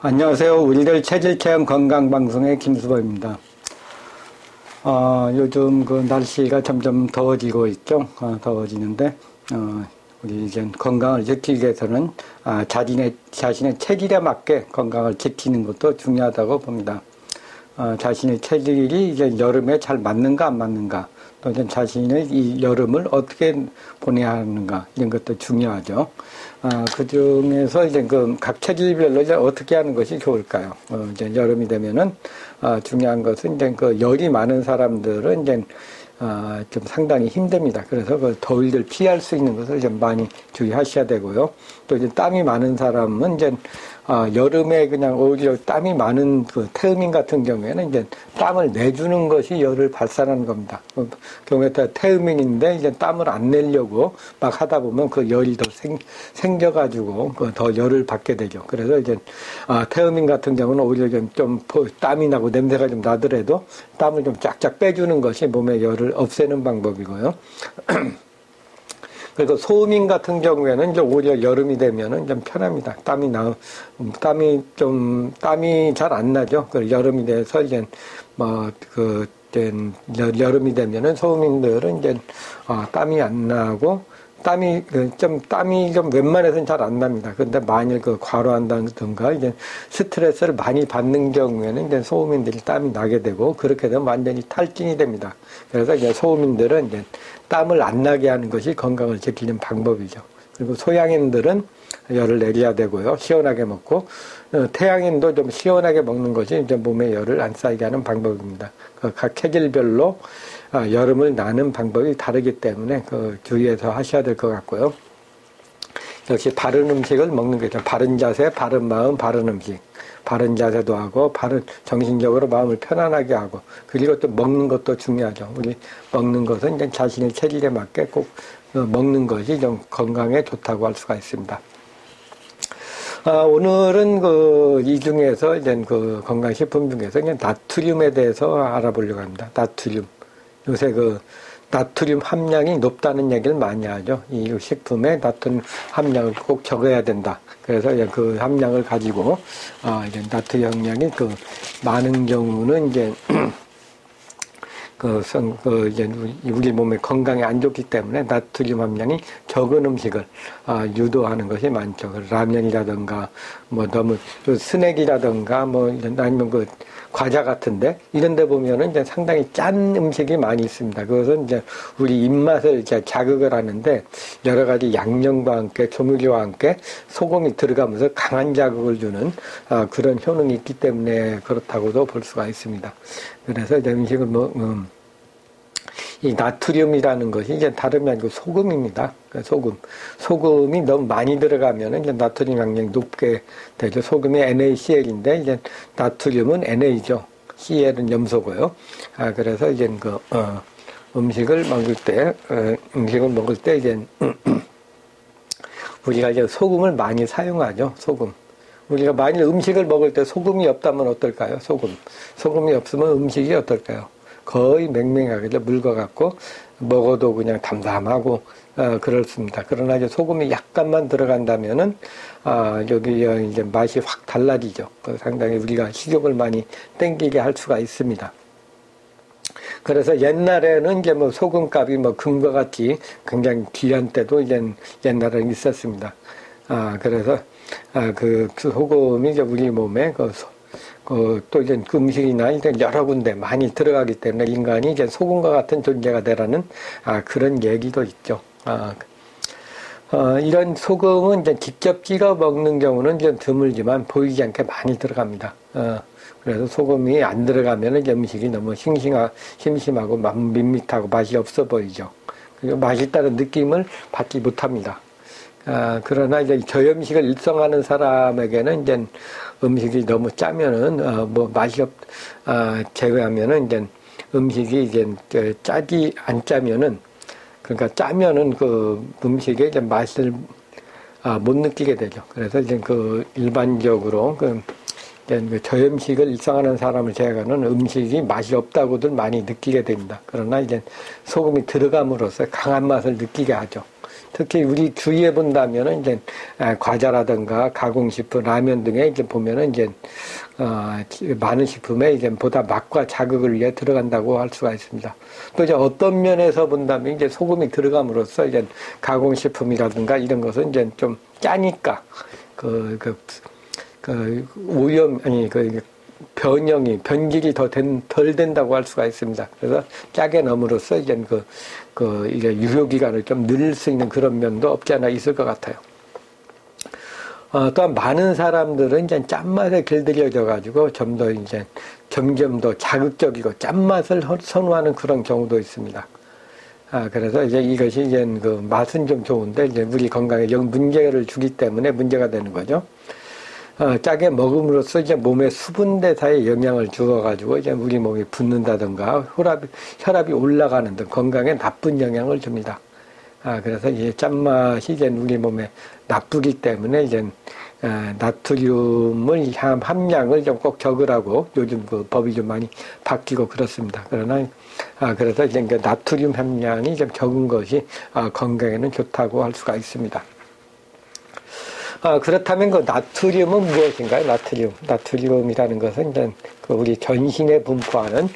안녕하세요. 우리들 체질체험 건강방송의 김수범입니다. 요즘 그 날씨가 점점 더워지고 있죠. 더워지는데, 우리 이제 건강을 지키기 위해서는, 자신의 체질에 맞게 건강을 지키는 것도 중요하다고 봅니다. 자신의 체질이 이제 여름에 잘 맞는가 안 맞는가, 또 이제 자신의 이 여름을 어떻게 보내야 하는가, 이런 것도 중요하죠. 그 중에서 이제 각 체질별로 이제 어떻게 하는 것이 좋을까요? 이제 여름이 되면은, 중요한 것은 이제 열이 많은 사람들은 이제, 좀 상당히 힘듭니다. 그래서 그 더위를 피할 수 있는 것을 좀 많이 주의하셔야 되고요. 또 이제 땀이 많은 사람은 이제, 여름에 그냥 오히려 땀이 많은 그 태음인 같은 경우에는 이제 땀을 내주는 것이 열을 발산하는 겁니다. 그 경우에 태음인인데 이제 땀을 안 내려고 막 하다 보면 그 열이 더 생겨가지고 더 열을 받게 되죠. 그래서 이제, 태음인 같은 경우는 오히려 좀 땀이 나고 냄새가 좀 나더라도 땀을 좀 쫙쫙 빼주는 것이 몸의 열을 없애는 방법이고요. 그리고 소음인 같은 경우에는 이제 오히려 여름이 되면은 좀 편합니다. 땀이 잘 안 나죠. 그 여름이 돼서 이제, 여름이 되면은 소음인들은 이제, 땀이 안 나고, 땀이 좀 웬만해서는 잘 안 납니다. 근데 만일 과로한다든가, 이제 스트레스를 많이 받는 경우에는 이제 소음인들이 땀이 나게 되고, 그렇게 되면 완전히 탈진이 됩니다. 그래서 이제 소음인들은 이제 땀을 안 나게 하는 것이 건강을 지키는 방법이죠. 그리고 소양인들은 열을 내려야 되고요. 시원하게 먹고, 태양인도 좀 시원하게 먹는 것이 이제 몸에 열을 안 쌓이게 하는 방법입니다. 각 체질별로 여름을 나는 방법이 다르기 때문에 주의해서 하셔야 될 것 같고요. 역시 바른 음식을 먹는 거죠. 바른 자세, 바른 마음, 바른 음식. 바른 자세도 하고, 정신적으로 마음을 편안하게 하고, 그리고 또 먹는 것도 중요하죠. 우리 먹는 것은 이제 자신의 체질에 맞게 꼭 먹는 것이 좀 건강에 좋다고 할 수가 있습니다. 오늘은 이 중에서 이제 건강식품 중에서 그냥 나트륨에 대해서 알아보려고 합니다. 나트륨. 요새 나트륨 함량이 높다는 얘기를 많이 하죠. 이 식품에 나트륨 함량을 꼭 적어야 된다. 그래서 그 함량을 가지고, 이제 나트륨 함량이 많은 경우는 이제, 이제 우리 몸의 건강에 안 좋기 때문에 나트륨 함량이 적은 음식을, 유도하는 것이 많죠. 라면이라든가, 너무, 스낵이라든가, 아니면 과자 같은데, 이런 데 보면은 이제 상당히 짠 음식이 많이 있습니다. 그것은 이제 우리 입맛을 이제 자극을 하는데, 여러 가지 양념과 함께, 조미료와 함께 소금이 들어가면서 강한 자극을 주는, 그런 효능이 있기 때문에 그렇다고도 볼 수가 있습니다. 그래서 이제 음식을 이 나트륨이라는 것이 이제 다름이 아니고 소금입니다. 소금이 너무 많이 들어가면 이제 나트륨 함량이 높게 되죠. 소금이 NaCl인데 이제 나트륨은 Na죠. Cl은 염소고요. 그래서 이제 음식을 먹을 때 이제 우리가 이제 소금을 많이 사용하죠. 소금. 우리가 만일 음식을 먹을 때 소금이 없다면 어떨까요? 소금이 없으면 음식이 어떨까요? 거의 맹맹하게 물과 같고 먹어도 그냥 담담하고 그렇습니다. 그러나 이제 소금이 약간만 들어간다면은 여기 이제 맛이 확 달라지죠. 상당히 우리가 식욕을 많이 땡기게 할 수가 있습니다. 그래서 옛날에는 이제 소금값이 금과 같이 굉장히 귀한 때도 이제 옛날에는 있었습니다. 그래서 소금이 이제 우리 몸에 또 이제 음식이나 이제 여러 군데 많이 들어가기 때문에 인간이 이제 소금과 같은 존재가 되라는 그런 얘기도 있죠. 이런 소금은 이제 직접 찍어 먹는 경우는 좀 드물지만 보이지 않게 많이 들어갑니다. 그래서 소금이 안 들어가면 이제 음식이 너무 심심하고 밋밋하고 맛이 없어 보이죠. 그리고 맛있다는 느낌을 받지 못합니다. 그러나 이제 저염식을 일성하는 사람에게는 이제 음식이 너무 짜면은, 제외하면은 이제 음식이 이제 안 짜면은, 그러니까 짜면은 음식의 이제 맛을, 못 느끼게 되죠. 그래서 이제 일반적으로 저염식을 일상하는 사람을 제외하고는 음식이 맛이 없다고들 많이 느끼게 됩니다. 그러나 이제 소금이 들어감으로써 강한 맛을 느끼게 하죠. 특히 우리 주위에 본다면은 이제 과자라든가 가공식품, 라면 등에 이제 보면은 이제 많은 식품에 이제 보다 맛과 자극을 위해 들어간다고 할 수가 있습니다. 또 이제 어떤 면에서 본다면 이제 소금이 들어감으로써 이제 가공식품이라든가 이런 것은 이제 좀 짜니까 오염, 변질이 덜 된다고 할 수가 있습니다. 그래서 짜게 넣음으로써 이제 이게 유효기간을 좀 늘릴 수 있는 그런 면도 없지 않아 있을 것 같아요. 또한 많은 사람들은 이제 짠맛에 길들여져가지고 점점 더 자극적이고 짠맛을 선호하는 그런 경우도 있습니다. 그래서 이제 이것이 이제 맛은 좀 좋은데 이제 우리 건강에 문제를 주기 때문에 문제가 되는 거죠. 짜게 먹음으로써 이제 몸의 수분 대사에 영향을 주어가지고 이제 우리 몸이 붓는다든가 혈압이 올라가는 등 건강에 나쁜 영향을 줍니다. 그래서 이제 짠맛이 이제 우리 몸에 나쁘기 때문에 이제 나트륨을 함량을 좀 꼭 적으라고 요즘 법이 좀 많이 바뀌고 그렇습니다. 그래서 이제 나트륨 함량이 좀 적은 것이 건강에는 좋다고 할 수가 있습니다. 그렇다면 나트륨은 무엇인가요? 나트륨이라는 것은 이제 우리 전신에 분포하는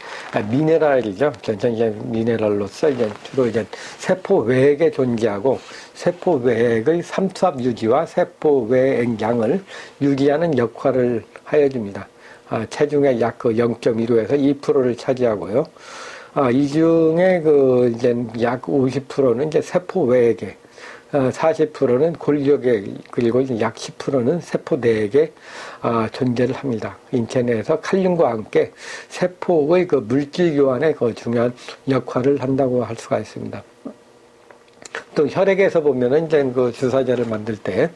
미네랄이죠. 이제 미네랄로서 이제 주로 이제 세포 외액에 존재하고 세포 외액의 삼투압 유지와 세포 외액 양을 유지하는 역할을 하여줍니다. 체중의 약 0.15에서 2%를 차지하고요. 이 중에 이제 약 50%는 이제 세포 외액에 40%는 골격에 그리고 약 10%는 세포 내에 존재를 합니다. 인체 내에서 칼륨과 함께 세포의 물질 교환에 중요한 역할을 한다고 할 수가 있습니다. 또 혈액에서 보면은 이제 주사제를 만들 때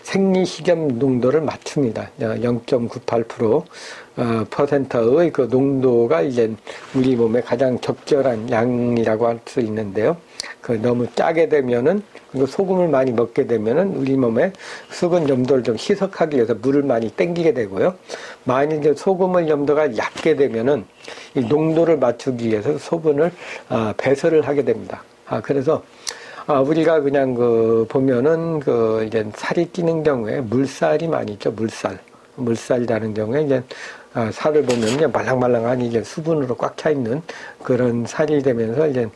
생리식염 농도를 맞춥니다. 0.98%%의 농도가 이제 우리 몸에 가장 적절한 양이라고 할 수 있는데요. 너무 짜게 되면은, 소금을 많이 먹게 되면은 우리 몸에 수분 염도를 좀 희석하기 위해서 물을 많이 땡기게 되고요. 만약 이제 소금의 염도가 얕게 되면은 이 농도를 맞추기 위해서 소분을 배설을 하게 됩니다. 그래서 우리가 그냥 보면은 이제 살이 찌는 경우에 물살이 많이 있죠. 물살이라는 경우에 이제 살을 보면 말랑말랑한 이제 수분으로 꽉 차 있는 그런 살이 되면서 이제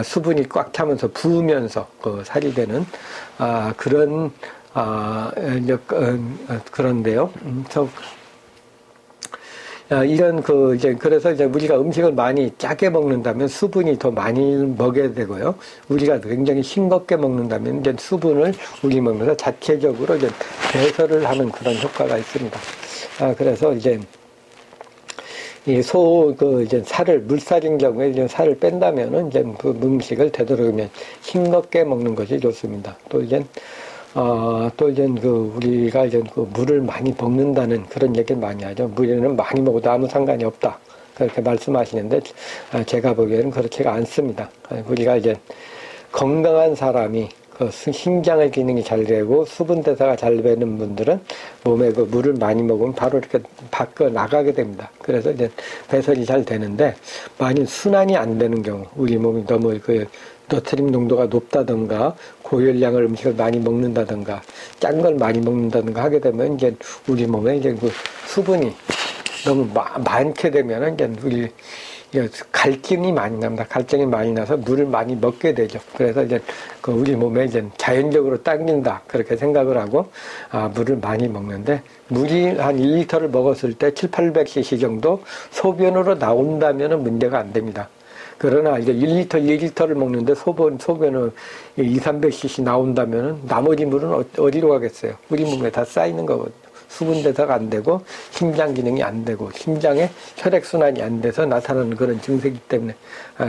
수분이 꽉 차면서 부으면서 살이 되는 그런데요. 그래서 이제 우리가 음식을 많이 짜게 먹는다면 수분이 더 많이 먹게 되고요. 우리가 굉장히 싱겁게 먹는다면 이제 수분을 우리 몸에서 자체적으로 이제 배설을 하는 그런 효과가 있습니다. 그래서 이제 이제 물살인 경우에 이제 살을 뺀다면은 이제 그 음식을 되도록이면 싱겁게 먹는 것이 좋습니다. 또 이제 우리가 이제 물을 많이 먹는다는 그런 얘기를 많이 하죠. 물에는 많이 먹어도 아무 상관이 없다. 그렇게 말씀하시는데, 제가 보기에는 그렇지가 않습니다. 우리가 이제 건강한 사람이 심장의 기능이 잘 되고 수분 대사가 잘 되는 분들은 몸에 물을 많이 먹으면 바로 이렇게 밖으로 나가게 됩니다. 그래서 이제 배설이 잘 되는데, 만일 순환이 안 되는 경우, 우리 몸이 너무 나트륨 농도가 높다든가 고열량을 음식을 많이 먹는다든가 짠 걸 많이 먹는다든가 하게 되면 이제 우리 몸에 이제 수분이 너무 많게 되면은 이제 갈증이 많이 납니다. 갈증이 많이 나서 물을 많이 먹게 되죠. 그래서 이제 우리 몸에 이제 자연적으로 당긴다 그렇게 생각을 하고 물을 많이 먹는데, 물이 한 2리터를 먹었을 때 700-800cc 정도 소변으로 나온다면은 문제가 안 됩니다. 그러나 이제 1리터, 2리터를 먹는데 소변은 200-300cc 나온다면은 나머지 물은 어디로 가겠어요? 우리 몸에 다 쌓이는 거거든요. 수분 대사가 안 되고 심장 기능이 안 되고 심장에 혈액 순환이 안 돼서 나타나는 그런 증세이기 때문에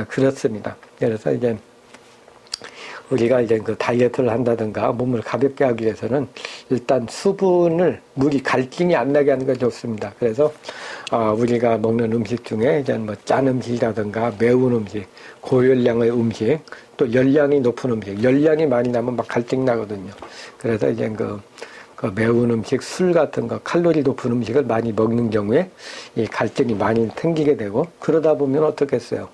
그렇습니다. 그래서 이제 우리가 이제 다이어트를 한다든가 몸을 가볍게 하기 위해서는 일단 물이 갈증이 안 나게 하는 게 좋습니다. 그래서 우리가 먹는 음식 중에 이제 짠 음식이라든가 매운 음식, 고열량의 음식, 또 열량이 높은 음식, 열량이 많이 나면 막 갈증 나거든요. 그래서 이제 매운 음식, 술 같은 거, 칼로리 높은 음식을 많이 먹는 경우에 이 갈증이 많이 생기게 되고, 그러다 보면 어떻겠어요?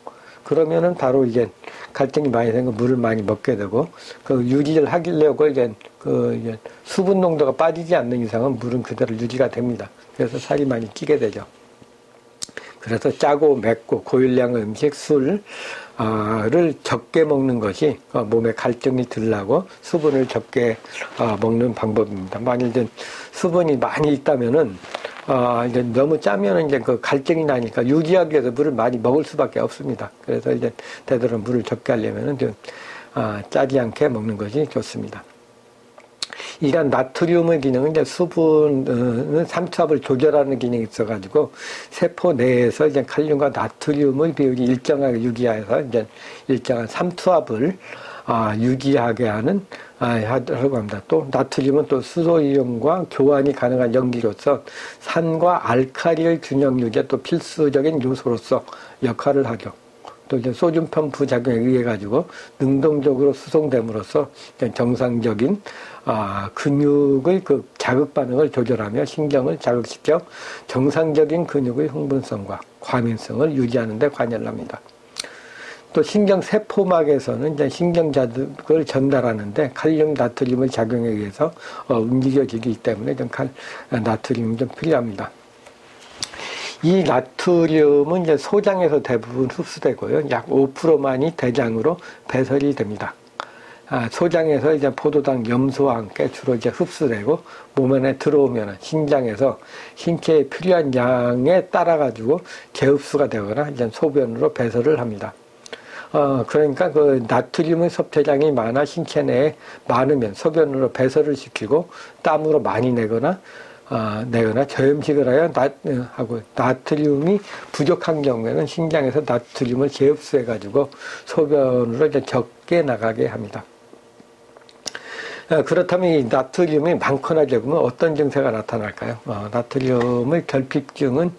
그러면은 바로 이제 갈증이 많이 생겨 물을 많이 먹게 되고, 그 유지를 하려고 이제 이제 수분 농도가 빠지지 않는 이상은 물은 그대로 유지가 됩니다. 그래서 살이 많이 찌게 되죠. 그래서 짜고 맵고 고열량의 음식, 술을 적게 먹는 것이 몸에 갈증이 들라고 수분을 적게 먹는 방법입니다. 만일 이제 수분이 많이 있다면은 이제 너무 짜면은 이제 그 갈증이 나니까 유지하기 위해서 물을 많이 먹을 수밖에 없습니다. 그래서 이제 되도록 물을 적게 하려면은 좀 짜지 않게 먹는 것이 좋습니다. 이런 나트륨의 기능은 이제 수분은 삼투압을 조절하는 기능이 있어가지고 세포 내에서 이제 칼륨과 나트륨의 비율이 일정하게 유지해서 이제 일정한 삼투압을 유지하게 하라고 합니다. 또 나트륨은 또 수소이온과 교환이 가능한 염기로서 산과 알칼리의 균형 유지에 또 필수적인 요소로서 역할을 하죠. 또 이제 소듐 부작용에 의해 가지고 능동적으로 수송됨으로써 정상적인 근육의 그 자극 반응을 조절하며 신경을 자극시켜 정상적인 근육의 흥분성과 과민성을 유지하는 데 관여를 합니다. 또 신경 세포막에서는 이제 신경 자극을 전달하는데 칼륨, 나트륨의 작용에 의해서 움직여지기 때문에 좀 나트륨이 좀 필요합니다. 이 나트륨은 이제 소장에서 대부분 흡수되고요. 약 5%만이 대장으로 배설이 됩니다. 소장에서 이제 포도당 염소와 함께 주로 이제 흡수되고 몸 안에 들어오면 신장에서 신체에 필요한 양에 따라 가지고 재흡수가 되거나 이제 소변으로 배설을 합니다. 그러니까 그 나트륨의 섭취량이 많아 신체 내에 많으면 소변으로 배설을 시키고 땀으로 많이 내거나 저염식을 하여 나트륨이 부족한 경우에는 신장에서 나트륨을 재흡수해가지고 소변으로 이제 적게 나가게 합니다. 그렇다면 이 나트륨이 많거나 적으면 어떤 증세가 나타날까요? 나트륨의 결핍증은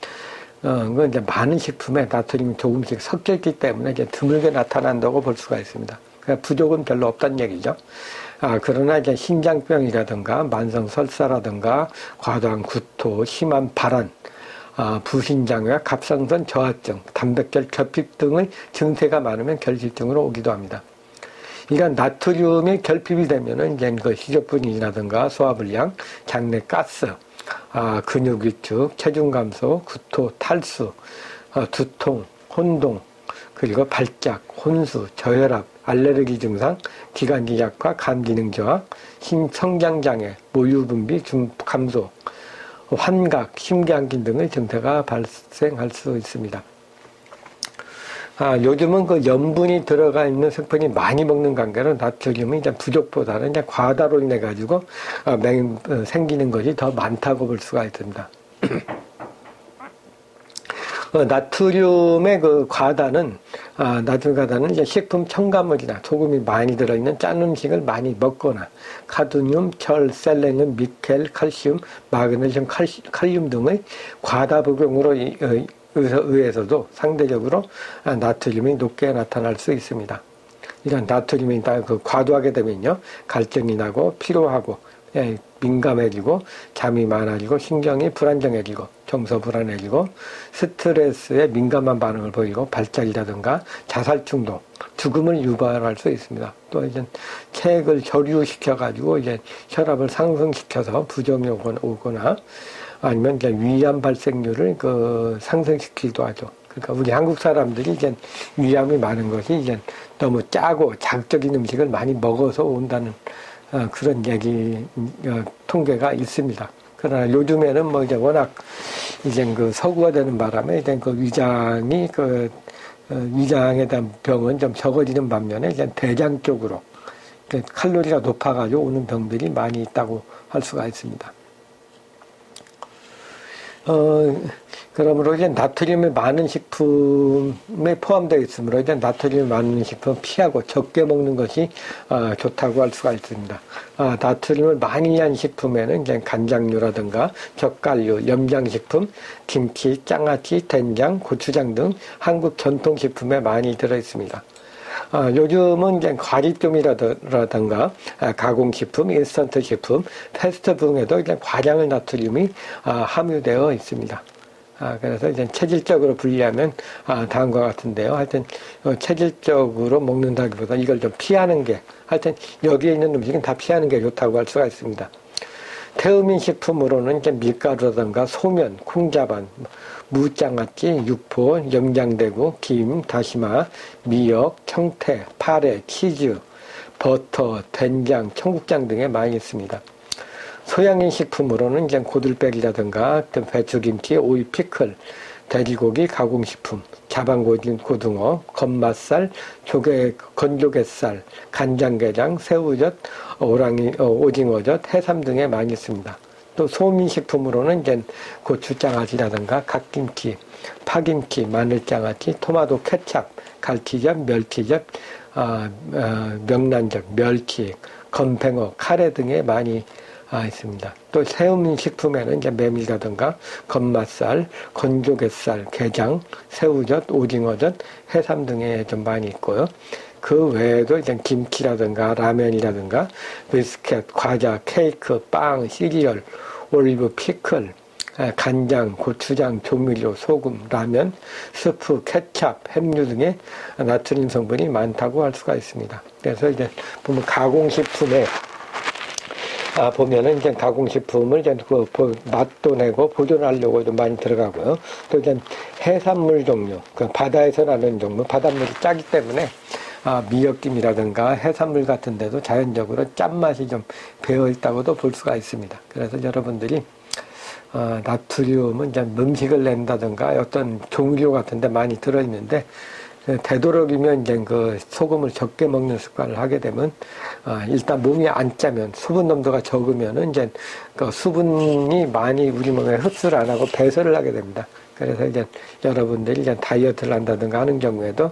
그건 이제 많은 식품에 나트륨이 조금씩 섞여 있기 때문에 이제 드물게 나타난다고 볼 수가 있습니다. 그러니까 부족은 별로 없다는 얘기죠. 그러나 이제 신장병이라든가 만성 설사라든가 과도한 구토, 심한 발한, 부신장애, 갑상선 저하증, 단백질 결핍 등의 증세가 많으면 결핍증으로 오기도 합니다. 이런 나트륨이 결핍이 되면은 이제 그 식욕분이라든가 소화불량, 장내 가스, 근육 위축, 체중 감소, 구토, 탈수, 두통, 혼동, 그리고 발작, 혼수, 저혈압, 알레르기 증상, 기관지 약화, 간 기능 저하, 성장 장애, 모유 분비 감소, 환각, 심장기 등의 증세가 발생할 수 있습니다. 요즘은 그 염분이 들어가 있는 식품이 많이 먹는 관계로 나트륨이 이제 부족보다는 이제 과다로 인해 가지고 생기는 것이 더 많다고 볼 수가 있습니다. 나트륨의 그 과다는 이제 식품 첨가물이나 소금이 많이 들어있는 짠 음식을 많이 먹거나 카드뮴, 철, 셀레늄, 니켈, 칼슘, 마그네슘, 칼륨 등의 과다 복용으로 의해서도 상대적으로 나트륨이 높게 나타날 수 있습니다. 이런 나트륨이 과도하게 되면요, 갈증이 나고 피로하고 민감해지고 잠이 많아지고 신경이 불안정해지고 정서 불안해지고 스트레스에 민감한 반응을 보이고 발작이라든가 자살 충동, 죽음을 유발할 수 있습니다. 또 이제 체액을 혈류시켜가지고 이제 혈압을 상승시켜서 부종이 오거나 아니면 이제 위암 발생률을 상승시키기도 하죠. 그러니까 우리 한국 사람들이 이제 위암이 많은 것이 이제 너무 짜고 자극적인 음식을 많이 먹어서 온다는 그런 얘기 통계가 있습니다. 그러나 요즘에는 뭐 이제 워낙 이제 서구화되는 바람에 이제 위장에 대한 병은 좀 적어지는 반면에 이제 대장 쪽으로 칼로리가 높아가지고 오는 병들이 많이 있다고 할 수가 있습니다. 그러므로 이제 나트륨이 많은 식품에 포함되어 있으므로 이제 나트륨이 많은 식품 피하고 적게 먹는 것이 좋다고 할 수가 있습니다. 나트륨을 많이 한 식품에는 이제 간장류라든가 젓갈류, 염장식품, 김치, 장아찌, 된장, 고추장 등 한국 전통식품에 많이 들어 있습니다. 요즘은 이제 과리병이라든가 가공식품, 인스턴트 식품, 패스트푸드에도 이제 과량의 나트륨이 함유되어 있습니다. 그래서 이제 체질적으로 분리하면 다음과 같은데요. 하여튼 체질적으로 먹는다기보다 이걸 좀 피하는 게, 하여튼 여기에 있는 음식은 다 피하는 게 좋다고 할 수가 있습니다. 태음인 식품으로는 이제 밀가루라든가 소면, 콩자반, 무장아찌, 육포, 영장대구, 김, 다시마, 미역, 청태, 파래, 치즈, 버터, 된장, 청국장 등에 많이 있습니다. 서양인 식품으로는 이제 고들빼기라든가 배추김치, 오이, 피클, 돼지고기, 가공식품, 자반고등어, 건맛살, 건조갯살, 간장게장, 새우젓, 오징어젓, 해삼 등에 많이 있습니다. 또 소민식품으로는 이제 고추장아찌라든가 갓김치, 파김치, 마늘장아찌, 토마토 케찹, 갈치젓, 멸치젓, 명란젓, 멸치, 건팽어, 카레 등에 많이 있습니다. 또 새우민식품에는 이제 메밀이라든가 건맛살, 건조갯살, 게장, 새우젓, 오징어젓, 해삼 등에 좀 많이 있고요. 그 외에도 이제 김치라든가 라면이라든가 비스켓, 과자, 케이크, 빵, 시리얼, 올리브, 피클, 간장, 고추장, 조미료, 소금, 라면, 스프, 케찹, 햄류 등의 나트륨 성분이 많다고 할 수가 있습니다. 그래서 이제 보면 가공식품에 보면은 이제 가공식품을 이제 맛도 내고 보존하려고 좀 많이 들어가고요. 또 이제 해산물 종류, 바다에서 나는 종류, 바닷물이 짜기 때문에 미역김이라든가 해산물 같은 데도 자연적으로 짠맛이 좀 배어있다고도 볼 수가 있습니다. 그래서 여러분들이 나트륨은 이제 음식을 낸다든가 어떤 종류 같은 데 많이 들어있는데, 되도록이면 이제 그 소금을 적게 먹는 습관을 하게 되면, 일단 몸이 안 짜면, 수분 농도가 적으면은 이제 그 수분이 많이 우리 몸에 흡수를 안 하고 배설을 하게 됩니다. 그래서 이제 여러분들이 이제 다이어트를 한다든가 하는 경우에도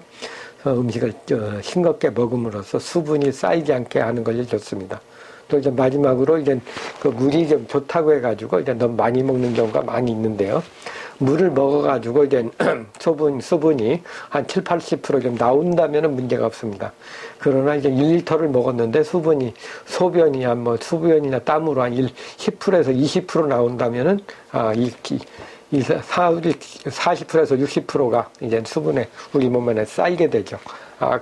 음식을 싱겁게 먹음으로써 수분이 쌓이지 않게 하는 것이 좋습니다. 또 이제 마지막으로 이제 그 물이 좀 좋다고 해가지고 이제 너무 많이 먹는 경우가 많이 있는데요. 물을 먹어가지고 이제 수분이 한 7, 80% 좀 나온다면은 문제가 없습니다. 그러나 이제 1리터를 먹었는데 수분이 소변이 수변이나 땀으로 한 10%에서 20% 나온다면은 40%에서 60%가 이제 수분에 우리 몸 안에 쌓이게 되죠.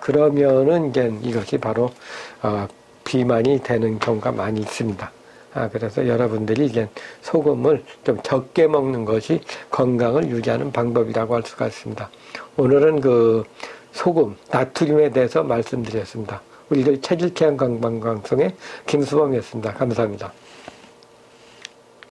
그러면은 이제 이것이 바로 비만이 되는 경우가 많이 있습니다. 그래서 여러분들이 이제 소금을 좀 적게 먹는 것이 건강을 유지하는 방법이라고 할 수가 있습니다. 오늘은 그 소금, 나트륨에 대해서 말씀드렸습니다. 우리들 체질체험 건강방송의 김수범이었습니다. 감사합니다.